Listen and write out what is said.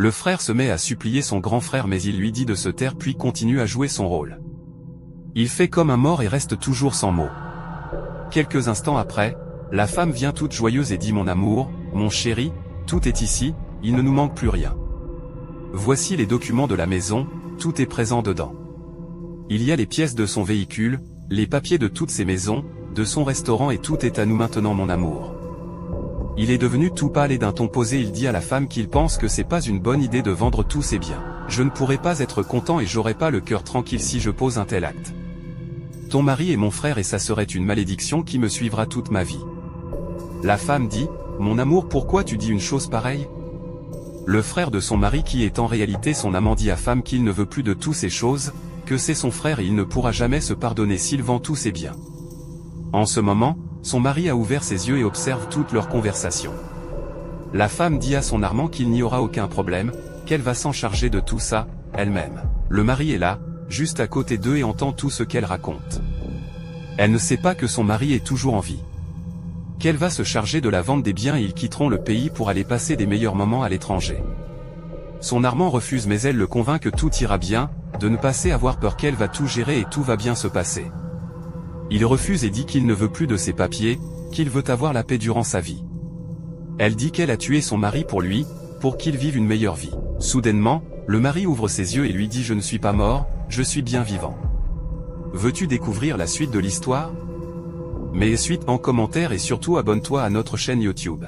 Le frère se met à supplier son grand frère mais il lui dit de se taire puis continue à jouer son rôle. Il fait comme un mort et reste toujours sans mots. Quelques instants après, la femme vient toute joyeuse et dit « Mon amour, mon chéri, tout est ici, il ne nous manque plus rien. Voici les documents de la maison, tout est présent dedans. Il y a les pièces de son véhicule, les papiers de toutes ses maisons, de son restaurant et tout est à nous maintenant mon amour. » Il est devenu tout pâle et d'un ton posé il dit à la femme qu'il pense que c'est pas une bonne idée de vendre tous ses biens. Je ne pourrais pas être content et j'aurais pas le cœur tranquille si je pose un tel acte. Ton mari est mon frère et ça serait une malédiction qui me suivra toute ma vie. La femme dit, mon amour pourquoi tu dis une chose pareille? Le frère de son mari qui est en réalité son amant dit à femme qu'il ne veut plus de toutes ces choses, que c'est son frère et il ne pourra jamais se pardonner s'il vend tous ses biens. En ce moment, son mari a ouvert ses yeux et observe toute leur conversation. La femme dit à son amant qu'il n'y aura aucun problème, qu'elle va s'en charger de tout ça, elle-même. Le mari est là, juste à côté d'eux et entend tout ce qu'elle raconte. Elle ne sait pas que son mari est toujours en vie. Qu'elle va se charger de la vente des biens et ils quitteront le pays pour aller passer des meilleurs moments à l'étranger. Son amant refuse mais elle le convainc que tout ira bien, de ne pas avoir peur qu'elle va tout gérer et tout va bien se passer. Il refuse et dit qu'il ne veut plus de ses papiers, qu'il veut avoir la paix durant sa vie. Elle dit qu'elle a tué son mari pour lui, pour qu'il vive une meilleure vie. Soudainement, le mari ouvre ses yeux et lui dit « Je ne suis pas mort, je suis bien vivant. » Veux-tu découvrir la suite de l'histoire? Mets suite en commentaire et surtout abonne-toi à notre chaîne YouTube.